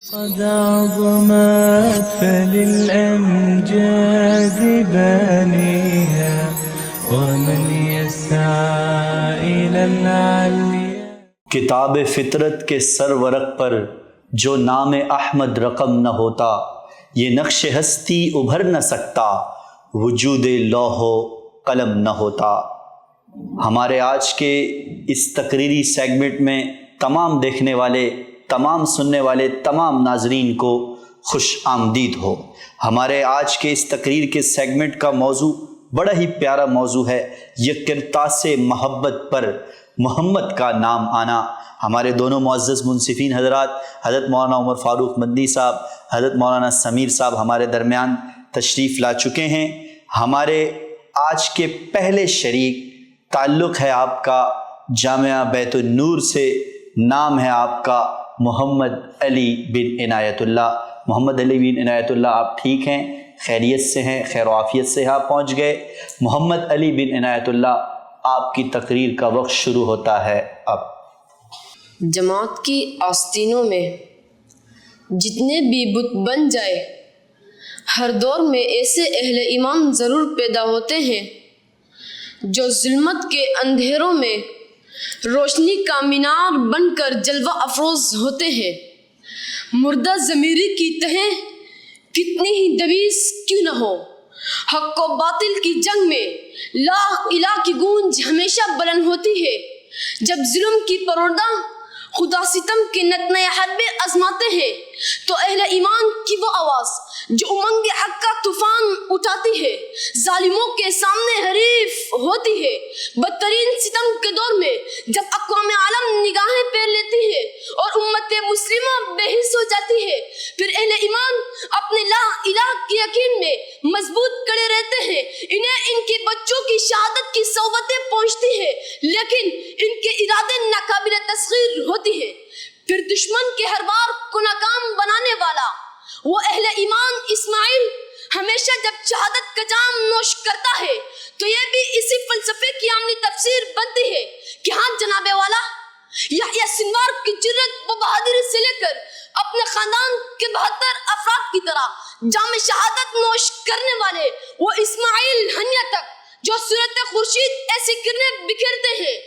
قد عظمت فللأمجاد بانيها ومن يسعى إلى العليا. کتاب فطرت کے سرورق پر جو نام احمد رقم نہ ہوتا، یہ نقش ہستی ابھر نہ سکتا، وجود لوح و قلم نہ ہوتا. ہمارے آج کے اس تقریری سیگمنٹ میں تمام دیکھنے والے، تمام سننے والے تمام ناظرین کو خوش آمدید ہو. ہمارے آج کے اس تقریر کے سیگمنٹ کا موضوع بڑا ہی پیارا موضوع ہے، یکرتاث محبت پر محمد کا نام آنا. ہمارے دونوں معزز منصفین حضرات، حضرت مولانا عمر فاروق مدنی صاحب، حضرت مولانا سمیر صاحب ہمارے درمیان تشریف لا چکے ہیں. ہمارے آج کے پہلے شریک، تعلق ہے آپ کا جامعہ بیت النور سے، نام ہے آپ کا محمد علی بن عنایت اللہ. محمد علی بن عنایت اللہ، آپ ٹھیک ہیں؟ خیریت سے ہیں؟ خیر و عافیت سے آپ پہنچ گئے؟ محمد علی بن عنایت اللہ، آپ کی تقریر کا وقت شروع ہوتا ہے اب. جماعت کی آستینوں میں جتنے بھی بت بن جائے، ہر دور میں ایسے اہل ایمان ضرور پیدا ہوتے ہیں جو ظلمت کے اندھیروں میں روشنی کا مینار بن کر جلوہ افروز ہوتے ہیں. مردہ ضمیری کی تہیں کتنی ہی دویز کیوں نہ ہو، حق و باطل کی جنگ میں لا الہ کی گونج ہمیشہ بلند ہوتی ہے. جب ظلم کی پروردہ خدا ستم کے نتنے حرب آزماتے ہیں تو اہل ایمان کی وہ آواز جو امنگ حق کا طوفان اٹھاتی ہے، ظالموں کے سامنے حریف ہوتی ہے. بدترین ستم کے دور میں جب اقوام عالم نگاہیں پھیر لیتی ہے اور امت مسلمہ بے حس ہو جاتی ہے، پھر اہل ایمان اپنے لا الہ کے یقین میں مضبوط کڑے رہتے ہیں. انہیں ان کے بچوں کی شہادت کی صحبتیں پہنچتی ہے، لیکن ان کے ارادے ناقابل تسخیر ہوتی ہے. پھر دشمن کے ہر بار کو ناکام بنانے والا وہ اہل ایمان اسماعیل ہمیشہ جب شہادت کا جام نوش کرتا ہے تو یہ بھی اسی فلسفے کی عملی تفسیر بنتی ہے کہ ہاں جناب والا، یحییٰ سنوار کی جرت و بہادری سے لے کر اپنے خاندان کے 72 افراد کی طرح جام شہادت نوش کرنے والے وہ اسماعیل ہنیہ تک جو صورت خورشید ایسی کرنے بکھیرتے ہیں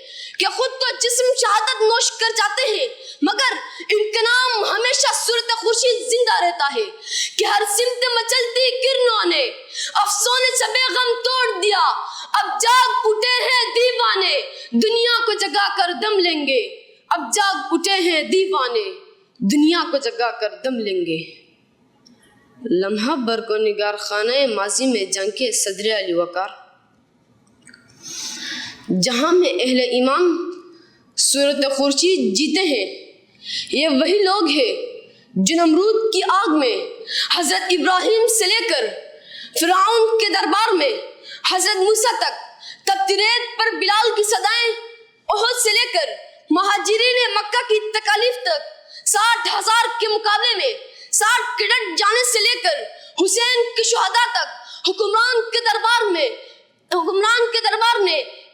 کہ خود تو جسم شہادت نوش کر جاتے ہیں، مگر ان کے نام ہمیشہ صورت خورشید زندہ رہتا ہے کہ ہر سمت مچلتی کرنوں نے افسونے سے بے غم توڑ دیا. اب جاگ اٹھے ہیں دیوانے، دنیا کو جگا کر دم لیں گے. اب جاگ اٹھے ہیں دیوانے، دنیا کو جگا کر دم لیں گے. لمحہ بر کو نگار خانہ ماضی میں جنگ کے صدر علی وقار، جہاں میں اہل ایمان صورت خورشید جیتے ہیں. یہ وہی لوگ ہیں جو نمرود کی آگ میں حضرت ابراہیم سے لے کر فرعون کے دربار میں حضرت موسیٰ تک، تپتی ریت پر بلال کی صدائیں، احد سے لے کر مہاجرین مکہ کی تکالیف تک، 60,000 کے مقابلے میں 60 کے ڈٹ جانے سے لے کر حسین کے شہداء تک، حکمران کے دربار میں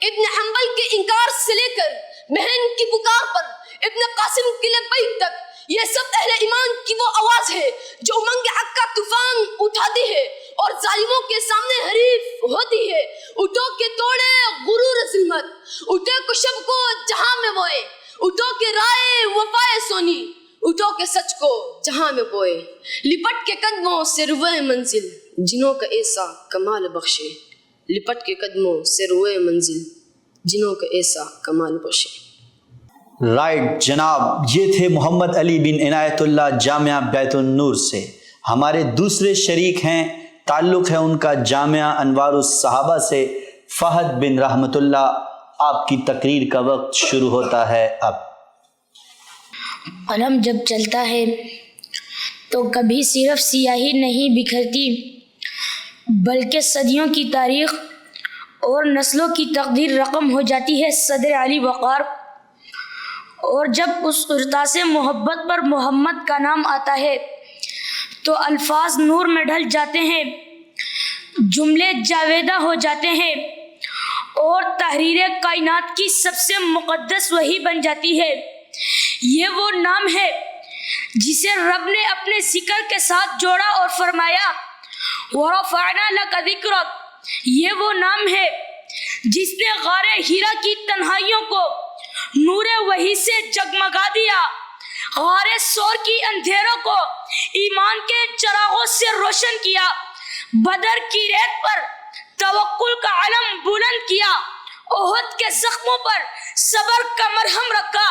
ابن حنبل کے انکار سے لے کر بہن کی پکار پر ابن قاسم کے لبیک تک، یہ سب اہل ایمان کی وہ آواز ہے جو امنگ حق کا طوفان اٹھاتی ہے اور ظالموں کے سامنے حریف ہوتی ہے. اٹھو کے توڑے غرور ظلمت، اٹھو کے شب کو جہاں میں بوئے، اٹھو کے رائے وفائے سونی، اٹھو کے سچ کو جہاں میں بوئے. لپٹ کے قدموں سے روئے منزل، جنوں کا ایسا کمال بخشے. لپٹ کے قدموں سے روئے منزل، جنوں کا ایسا کمال بخشے. رائٹ جناب، یہ تھے محمد علی بن عنایت اللہ جامعہ بیت النور سے. ہمارے دوسرے شریک ہیں، تعلق ہے ان کا جامعہ انوار الصحابہ سے، فہد بن رحمت اللہ. آپ کی تقریر کا وقت شروع ہوتا ہے اب. قلم جب چلتا ہے تو کبھی صرف سیاہی نہیں بکھرتی، بلکہ صدیوں کی تاریخ اور نسلوں کی تقدیر رقم ہو جاتی ہے. صدر علی وقار، اور جب اس ارتاس محبت پر محمد کا نام آتا ہے تو الفاظ نور میں ڈھل جاتے ہیں، جملے جاویدہ ہو جاتے ہیں اور تحریر کائنات کی سب سے مقدس وحی بن جاتی ہے. یہ وہ نام ہے جسے رب نے اپنے ذکر کے ساتھ جوڑا اور فرمایا وَرَفَعْنَا لَكَ ذِكْرَكَ، یہ وہ نام ہے جس نے غار ہیرا کی تنہائیوں کو نور وحی سے جگمگا دیا، غار سور کی اندھیروں کو ایمان کے چراغوں سے روشن کیا، بدر کی ریت پر توکل کا علم بلند کیا، احد کے زخموں پر صبر کا مرہم رکھا،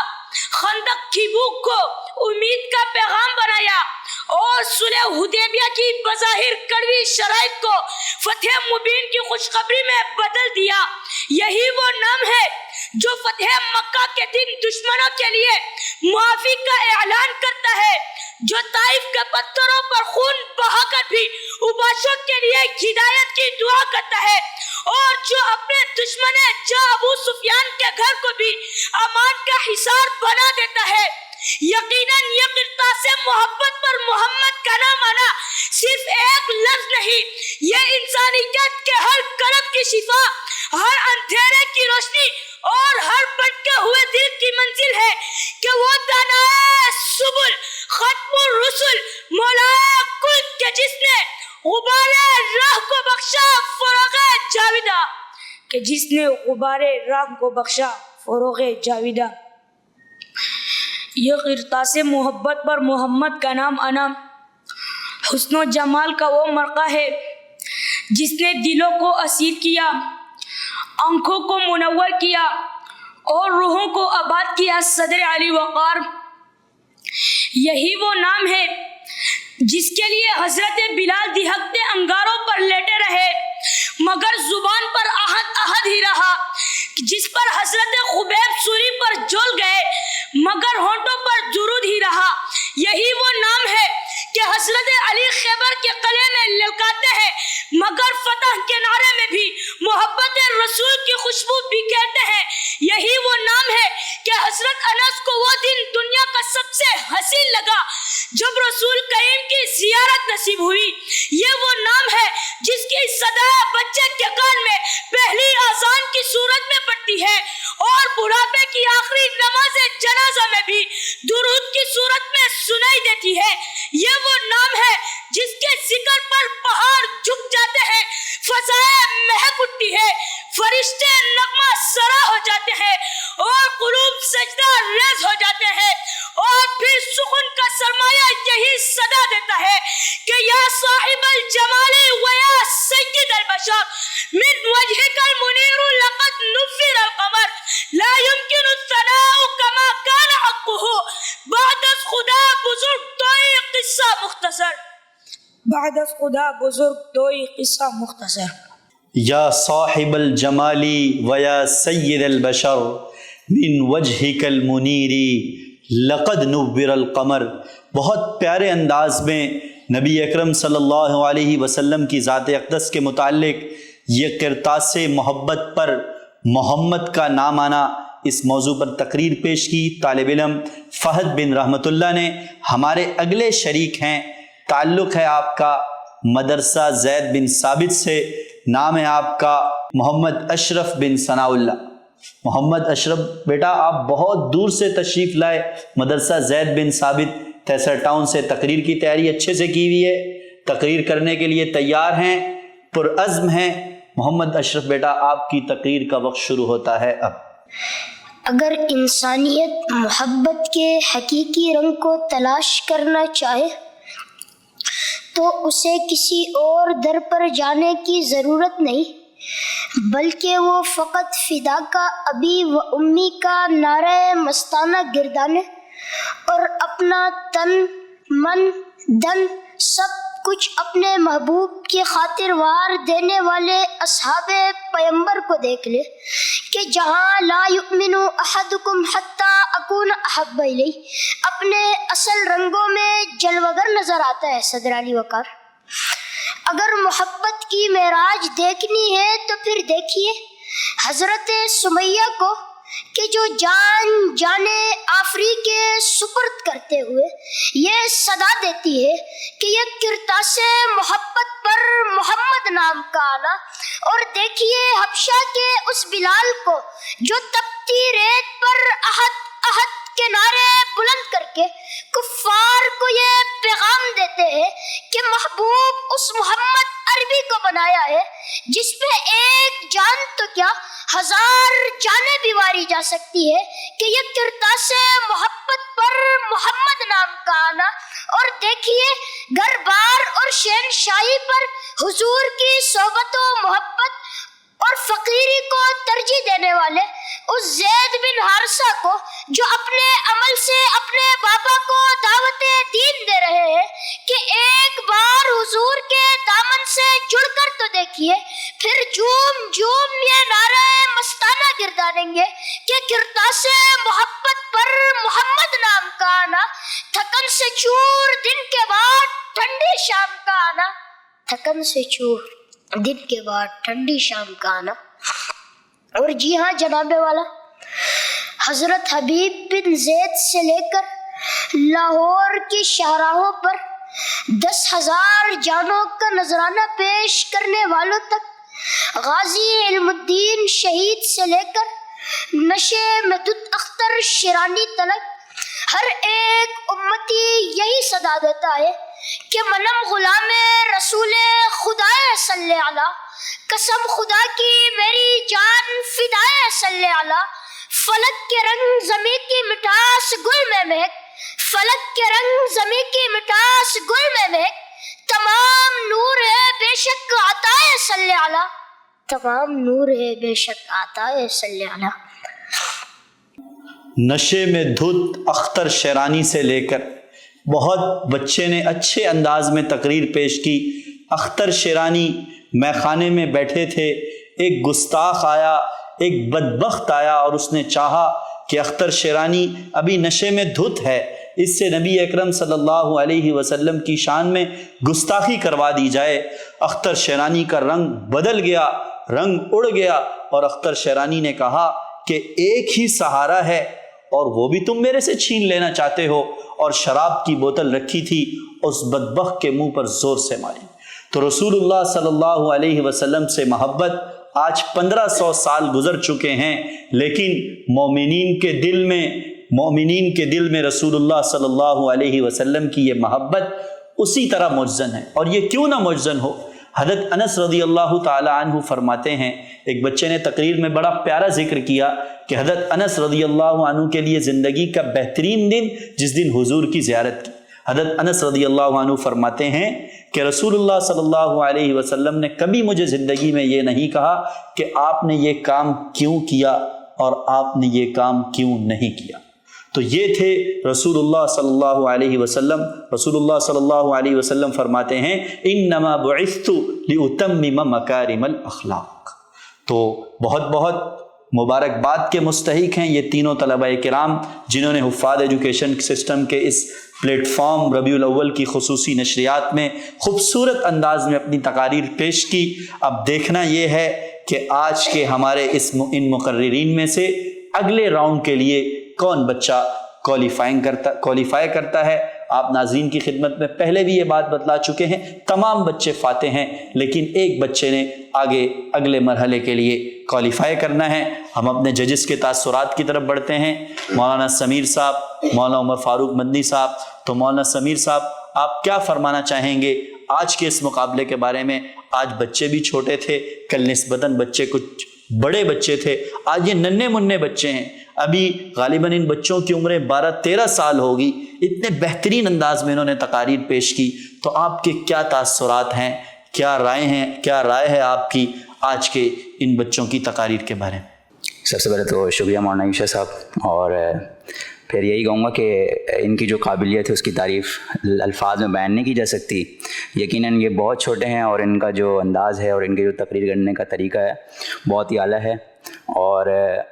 خندق کی بھوک کو امید کا پیغام بنایا اور صلح حدیبیہ کی بظاہر کڑوی شرائط کو فتح مبین کی خوشخبری میں بدل دیا۔ یہی وہ نام ہے جو فتح مکہ کے دن دشمنوں کے لیے معافی کا اعلان کرتا ہے، جو طائف کے پتھروں پر خون بہا کر بھی اباشوں کے لیے ہدایت کی دعا کرتا ہے، اور جو اپنے دشمن جاں ابو سفیان کے گھر کو بھی امان کا حصار بنا دیتا ہے۔ یقیناً یہ قرطاس محبت پر محمد کا نام آنا صرف ایک لفظ نہیں، یہ انسانیت کے ہر کرب کی شفا، ہر اندھیرے کی روشنی اور ہر بھٹکے ہوئے دل کی منزل ہے کہ وہ دانائے سبل ختم الرسل مولا کل کے جس نے غبار راہ کو بخشا فروغ جاویدہ، کہ جس نے غبار راہ کو بخشا فروغ جاویدہ۔ یہ قرطاس محبت پر محمد کا نام آنا حسن و جمال کا وہ مرقع ہے جس نے دلوں کو اسیر کیا، آنکھوں کو منور کیا اور روحوں کو آباد کیا۔ صدر علی وقار، یہی وہ نام ہے جس کے لیے حضرت بلال دہقتے انگاروں پر لیٹے رہے مگر زبان پر احد ہی رہا، جس پر حضرت خبیب سوری پر جول گئے مگر ہونٹوں پر درود ہی رہا۔ یہی وہ نام ہے کہ حضرت علی خیبر کے قلعے میں للکاتے ہیں مگر فتح کے نعرے میں بھی محبت رسول کی خوشبو بکھیرتے ہیں۔ یہی وہ نام ہے کہ حضرت انس کو وہ دن دنیا کا سب سے حسین لگا جب رسول کریم کی زیارت نصیب ہوئی۔ یہ وہ نام ہے جس کی صدا بچے کے کان میں پہلی اذان کی صورت میں پڑتی ہے اور بڑھاپے کی آخری نماز جنازہ میں بھی درود کی صورت میں سنائی دیتی ہے۔ یہ وہ نام ہے جس کے ذکر پر پہاڑ جھک جاتے ہیں، فضائیں مہک اٹھتی ہے، فرشتے نغمہ سرا ہو جاتے ہیں اور قلوب سجدہ ریز ہو جاتے ہیں، اور پھر سکون کا سرمایہ یہی صدا دیتا ہے کہ یا صاحب الجمال و یا سید البشر من وجهك المنیر لقد نفر القمر لا يمكن الثناء كما كان حقه بعد از خدا بزرگ توئی قصہ مختصر، بعد از خدا بزرگ توئی قصہ مختصر۔ یا صاحب الجمال و یا سید البشر من وجهك المنیر لقد نور القمر۔ بہت پیارے انداز میں نبی اکرم صلی اللہ علیہ وسلم کی ذات اقدس کے متعلق یہ قرطاس محبت پر محمد کا نام آنا، اس موضوع پر تقریر پیش کی طالب علم فہد بن رحمت اللہ نے۔ ہمارے اگلے شریک ہیں، تعلق ہے آپ کا مدرسہ زید بن ثابت سے، نام ہے آپ کا محمد اشرف بن ثناء اللہ۔ محمد اشرف بیٹا، آپ بہت دور سے تشریف لائے مدرسہ زید بن ثابت تیسر ٹاؤن سے، تقریر کی تیاری اچھے سے کی ہوئی ہے، تقریر کرنے کے لیے تیار ہیں، پرعزم ہیں۔ محمد اشرف بیٹا، آپ کی تقریر کا وقت شروع ہوتا ہے اب۔ اگر انسانیت محبت کے حقیقی رنگ کو تلاش کرنا چاہے تو اسے کسی اور در پر جانے کی ضرورت نہیں، بلکہ وہ فقط فدا کا ابی و امی کا نعرہ مستانہ گردانے اور اپنا تن من دن سب کچھ اپنے محبوب کی خاطر وار دینے والے اصحاب پیمبر کو دیکھ لے کہ جہاں لا یؤمن احدکم حتی اکون احب الیہ اپنے اصل رنگوں میں جلوگر نظر آتا ہے۔ صدر علی وقار، اگر محبت کی معراج دیکھنی ہے تو پھر دیکھیے حضرت سمیہ کو کہ جو جان آفری کے سپرد کرتے ہوئے یہ صدا دیتی ہے کہ یہ قرطاس محبت پر محمد نام کا آنا، اور دیکھیے حبشہ کے اس بلال کو جو تپتی ریت پر احد کے نعرے بلند کر کے کفار کو یہ پیغام دیتے ہیں کہ محبوب اس محمد عربی کو بنایا ہے جس پہ ایک جان تو کیا 1000 جانیں بھی واری جا سکتی ہے، کہ یہ کرتاس محبت پر محمد نام کا آنا، اور دیکھیے گھر بار اور شہنشاہی پر حضور کی صحبت و محبت اور فقیری کو ترجیح دینے والے اس زید بن حارثہ کو جو اپنے عمل سے اپنے بابا کو دعوت دین دے رہے ہیں، کہ ایک بار حضور کے دامن سے جڑ کر تو دیکھیے، پھر جھوم جھوم یہ نعرہ مستانہ گردانیں گے کہ کرتاس محبت پر محمد نام کا آنا، تھکن سے چور دن کے بعد ٹھنڈی شام کا آنا، تھکن سے چور دن کے بعد ٹھنڈی شام کا آنا۔ اور جی ہاں جناب والا، حضرت حبیب بن زید سے لے کر لاہور کی شاہراہوں پر 10,000 جانوں کا نذرانہ پیش کرنے والوں تک، غازی علم الدین شہید سے لے کر نشے میں دت اختر شیرانی تلک، ہر ایک امتی یہی صدا دیتا ہے کہ منم غلام رسول خدا صلی علی، قسم خدا کی میری جان فدائے صلی علی، فلک کے رنگ زمین کی مٹاس گل میں مہک، فلک کے رنگ زمین کی مٹاس گل میں مہک، تمام نور ہے بے شک عطائے صلی علی، تمام نور ہے بے شک عطائے صلی علی۔ نشے میں دھت اختر شیرانی سے لے کر بہت بچے نے اچھے انداز میں تقریر پیش کی۔ اختر شیرانی میخانے میں بیٹھے تھے، ایک گستاخ آیا، ایک بدبخت آیا اور اس نے چاہا کہ اختر شیرانی ابھی نشے میں دھت ہے، اس سے نبی اکرم صلی اللہ علیہ وسلم کی شان میں گستاخی کروا دی جائے۔ اختر شیرانی کا رنگ بدل گیا، رنگ اڑ گیا، اور اختر شیرانی نے کہا کہ ایک ہی سہارا ہے اور وہ بھی تم میرے سے چھین لینا چاہتے ہو، اور شراب کی بوتل رکھی تھی اس بدبخت کے منہ پر زور سے ماری۔ تو رسول اللہ صلی اللہ علیہ وسلم سے محبت آج 1500 سال گزر چکے ہیں، لیکن مومنین کے دل میں رسول اللہ صلی اللہ علیہ وسلم کی یہ محبت اسی طرح مجزن ہے۔ اور یہ کیوں نہ مجزن ہو؟ حضرت انس رضی اللہ تعالی عنہ فرماتے ہیں، ایک بچے نے تقریر میں بڑا پیارا ذکر کیا کہ حضرت انس رضی اللہ عنہ کے لیے زندگی کا بہترین دن جس دن حضور کی زیارت کی۔ حضرت انس رضی اللہ عنہ فرماتے ہیں کہ رسول اللہ صلی اللہ علیہ وسلم نے کبھی مجھے زندگی میں یہ نہیں کہا کہ آپ نے یہ کام کیوں کیا اور آپ نے یہ کام کیوں نہیں کیا۔ تو یہ تھے رسول اللہ صلی اللہ علیہ وسلم۔ رسول اللہ صلی اللہ علیہ وسلم فرماتے ہیں انما بعثت لاتمم مکارم الاخلاق۔ تو بہت بہت مبارکباد کے مستحق ہیں یہ تینوں طلبہ کرام جنہوں نے حفاظ ایجوکیشن سسٹم کے اس پلیٹ فارم ربیع الاول کی خصوصی نشریات میں خوبصورت انداز میں اپنی تقاریر پیش کی۔ اب دیکھنا یہ ہے کہ آج کے ہمارے ان مقررین میں سے اگلے راؤنڈ کے لیے کون بچہ کوالیفائی کرتا ہے۔ آپ ناظرین کی خدمت میں پہلے بھی یہ بات بتلا چکے ہیں، تمام بچے فاتح ہیں، لیکن ایک بچے نے آگے اگلے مرحلے کے لیے کوالیفائی کرنا ہے۔ ہم اپنے ججز کے تاثرات کی طرف بڑھتے ہیں۔ مولانا سمیر صاحب، مولانا عمر فاروق مدنی صاحب، تو مولانا سمیر صاحب آپ کیا فرمانا چاہیں گے آج کے اس مقابلے کے بارے میں؟ آج بچے بھی چھوٹے تھے، کل نسبتاً بچے کچھ بڑے بچے تھے، آج یہ ننھے منھے بچے ہیں، ابھی غالباً ان بچوں کی عمریں 12-13 سال ہوگی۔ اتنے بہترین انداز میں انہوں نے تقاریر پیش کی، تو آپ کے کیا تاثرات ہیں، کیا رائے ہے آپ کی آج کے ان بچوں کی تقاریر کے بارے میں؟ سب سے پہلے تو شکریہ مولانا عیشا صاحب، اور پھر یہی کہوں گا کہ ان کی جو قابلیت ہے اس کی تعریف الفاظ میں بیان نہیں کی جا سکتی۔ یقیناً یہ بہت چھوٹے ہیں اور ان کا جو انداز ہے اور ان کے جو تقریر کرنے کا طریقہ ہے بہت ہی اعلیٰ ہے، اور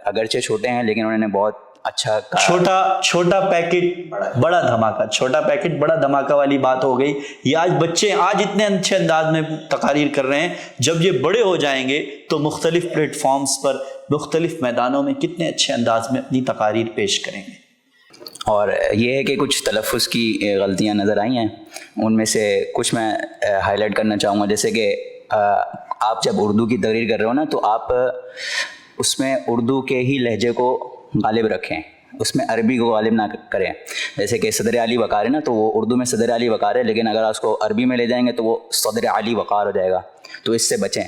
اگرچہ چھوٹے ہیں لیکن انہوں نے بہت اچھا چھوٹا پیکٹ بڑا دھماکہ، چھوٹا پیکٹ بڑا دھماکہ والی بات ہو گئی۔ یہ آج بچے آج اتنے اچھے انداز میں تقاریر کر رہے ہیں، جب یہ بڑے ہو جائیں گے تو مختلف پلیٹ فارمز پر مختلف میدانوں میں کتنے اچھے انداز میں اپنی تقاریر پیش کریں گے۔ اور یہ ہے کہ کچھ تلفظ کی غلطیاں نظر آئی ہیں، ان میں سے کچھ میں ہائی لائٹ کرنا چاہوں گا، جیسے کہ آپ جب اردو کی تقریر کر رہے ہو نا تو آپ اس میں اردو کے ہی لہجے کو غالب رکھیں، اس میں عربی کو غالب نہ کریں. جیسے کہ صدر علی وقار ہے نا, تو وہ اردو میں صدر علی وقار ہے, لیکن اگر آپ اس کو عربی میں لے جائیں گے تو وہ صدر علی وقار ہو جائے گا. تو اس سے بچیں.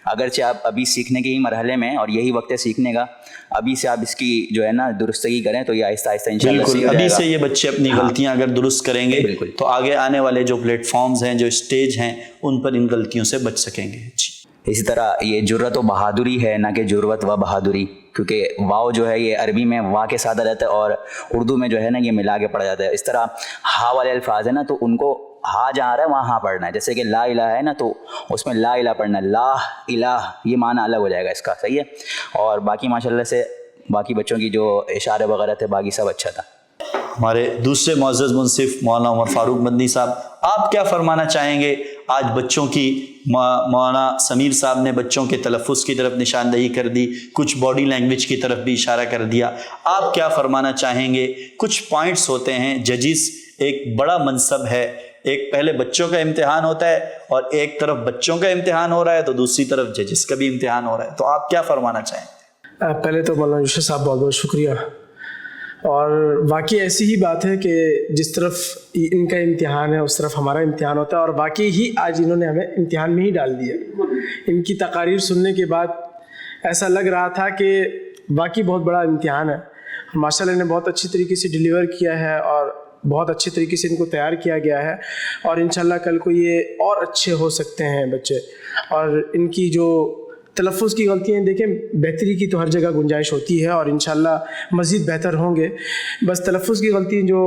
اگرچہ آپ ابھی سیکھنے کے ہی مرحلے میں, اور یہی وقت ہے سیکھنے کا, ابھی سے آپ اس کی جو ہے نا درستگی کریں تو یہ آہستہ آہستہ انشاءاللہ سیکھ جائے گا. ابھی سے یہ بچے اپنی غلطیاں اگر درست کریں گے تو آگے آنے والے جو پلیٹ فارمز ہیں, جو اسٹیج ہیں, ان پر ان غلطیوں سے بچ سکیں گے. اسی طرح یہ جرت و بہادری ہے, نہ کہ جرت و بہادری, کیونکہ واو جو ہے یہ عربی میں وا کے ساتھ رہتا ہے اور اردو میں جو ہے نا یہ ملا کے پڑھا جاتا ہے. اس طرح ہا والے الفاظ ہیں نا, تو ان کو ہا جہاں رہا ہے وہاں ہاں پڑھنا ہے. جیسے کہ لا الہ ہے نا, تو اس میں لا الہ پڑھنا ہے, لا الہ یہ معنی الگ ہو جائے گا اس کا. صحیح ہے. اور باقی ماشاءاللہ سے باقی بچوں کی جو اشارے وغیرہ تھے باقی سب اچھا تھا. ہمارے دوسرے معزز منصف مولانا عمر فاروق مدنی صاحب, آپ کیا فرمانا چاہیں گے؟ آج بچوں کی مولانا سمیر صاحب نے بچوں کے تلفظ کی طرف نشاندہی کر دی, کچھ باڈی لینگویج کی طرف بھی اشارہ کر دیا. آپ کیا فرمانا چاہیں گے؟ کچھ پوائنٹس ہوتے ہیں, ججز ایک بڑا منصب ہے, ایک پہلے بچوں کا امتحان ہوتا ہے اور ایک طرف بچوں کا امتحان ہو رہا ہے تو دوسری طرف ججز کا بھی امتحان ہو رہا ہے, تو آپ کیا فرمانا چاہیں گے؟ پہلے تو مولانا یوسف صاحب بہت بہت شکریہ. اور واقعی ایسی ہی بات ہے کہ جس طرف ان کا امتحان ہے اس طرف ہمارا امتحان ہوتا ہے, اور واقعی ہی آج انہوں نے ہمیں امتحان میں ہی ڈال دیا. ان کی تقاریر سننے کے بعد ایسا لگ رہا تھا کہ واقعی بہت بڑا امتحان ہے. ماشاء اللہ نے بہت اچھی طریقے سے ڈیلیور کیا ہے اور بہت اچھے طریقے سے ان کو تیار کیا گیا ہے, اور انشاءاللہ کل کو یہ اور اچھے ہو سکتے ہیں بچے. اور ان کی جو تلفظ کی غلطیاں دیکھیں, بہتری کی تو ہر جگہ گنجائش ہوتی ہے اور انشاءاللہ مزید بہتر ہوں گے. بس تلفظ کی غلطی جو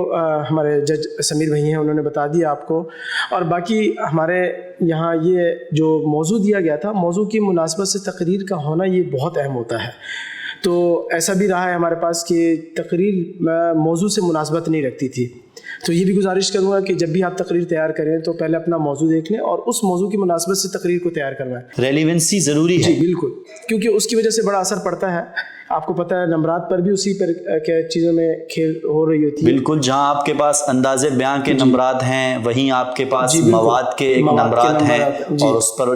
ہمارے جج سمیر بھائی ہیں انہوں نے بتا دیا آپ کو. اور باقی ہمارے یہاں یہ جو موضوع دیا گیا تھا, موضوع کی مناسبت سے تقریر کا ہونا یہ بہت اہم ہوتا ہے. تو ایسا بھی رہا ہے ہمارے پاس کہ تقریر موضوع سے مناسبت نہیں رکھتی تھی. تو یہ بھی گزارش کروں گا کہ جب بھی آپ تقریر تیار کریں تو پہلے اپنا موضوع دیکھ لیں اور اس موضوع کی مناسبت سے تقریر کو تیار کروائیں. ریلیونسی ضروری ہے. جی بالکل, کیونکہ اس کی وجہ سے بڑا اثر پڑتا ہے. آپ کو پتہ ہے نمبرات پر بھی اسی پر کیا چیزوں میں کھیل ہو رہی ہوتی ہے. بالکل, جہاں آپ کے پاس انداز بیان کے نمبرات ہیں وہیں آپ کے پاس مواد کے ایک نمبرات ہیں, اور اس پر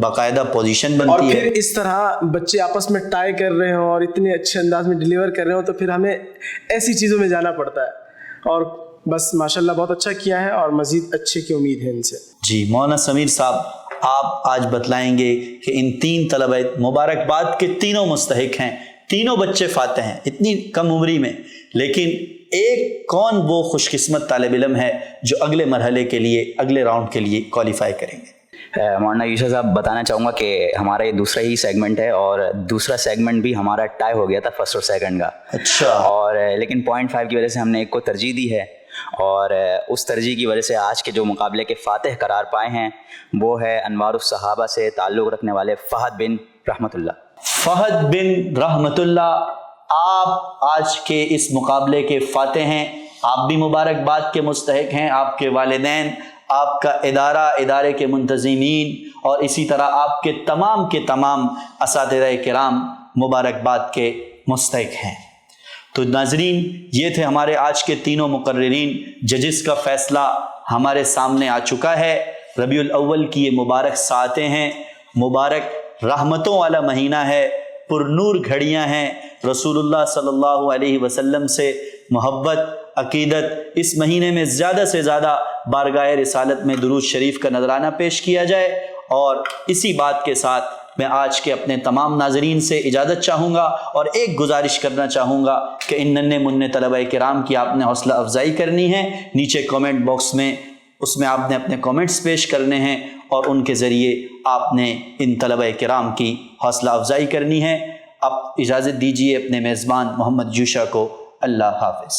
باقاعدہ پوزیشن بنتی ہے. اور پھر اس طرح بچے آپس میں ٹائی کر رہے ہوں اور اتنے اچھے انداز میں ڈیلیور کر رہے ہوں, تو پھر ہمیں ایسی چیزوں میں جانا پڑتا ہے. اور بس ماشاءاللہ بہت اچھا کیا ہے اور مزید اچھے کی امید ہے ان سے. جی مولانا سمیر صاحب, آپ آج بتلائیں گے کہ ان تین طلبہ مبارکباد کے تینوں مستحق ہیں, تینوں بچے فاتح ہیں اتنی کم عمری میں, لیکن ایک کون وہ خوش قسمت طالب علم ہے جو اگلے مرحلے کے لیے, اگلے راؤنڈ کے لیے کوالیفائی کریں گے؟ مولانا یوسف صاحب بتانا چاہوں گا کہ ہمارا یہ دوسرا ہی سیگمنٹ ہے, اور دوسرا سیگمنٹ بھی ہمارا ٹائی ہو گیا تھا فرسٹ اور سیکنڈ کا. اچھا. اور لیکن 0.5 کی وجہ سے ہم نے ایک کو ترجیح دی ہے, اور اس ترجیح کی وجہ سے آج کے جو مقابلے کے فاتح قرار پائے ہیں وہ ہے انوار الصحابہ سے تعلق رکھنے والے فہد بن رحمت اللہ. فہد بن رحمت اللہ, آپ آج کے اس مقابلے کے فاتح ہیں. آپ بھی مبارکباد کے مستحق ہیں, آپ کے والدین, آپ کا ادارے کے منتظمین, اور اسی طرح آپ کے تمام اساتذہ کرام مبارکباد کے مستحق ہیں. تو ناظرین, یہ تھے ہمارے آج کے تینوں مقررین. ججز کا فیصلہ ہمارے سامنے آ چکا ہے. ربیع الاول کی یہ مبارک ساعتیں ہیں, مبارک رحمتوں والا مہینہ ہے, پرنور گھڑیاں ہیں. رسول اللہ صلی اللہ علیہ وسلم سے محبت, عقیدت, اس مہینے میں زیادہ سے زیادہ بارگاہ رسالت میں درود شریف کا نذرانہ پیش کیا جائے. اور اسی بات کے ساتھ میں آج کے اپنے تمام ناظرین سے اجازت چاہوں گا, اور ایک گزارش کرنا چاہوں گا کہ ان ننھے منھے طلبہ کرام کی آپ نے حوصلہ افزائی کرنی ہے. نیچے کامنٹ باکس میں اس میں آپ نے اپنے کامنٹس پیش کرنے ہیں, اور ان کے ذریعے آپ نے ان طلبہ کرام کی حوصلہ افزائی کرنی ہے. اب اجازت دیجیے اپنے میزبان محمد جوشا کو. اللہ حافظ.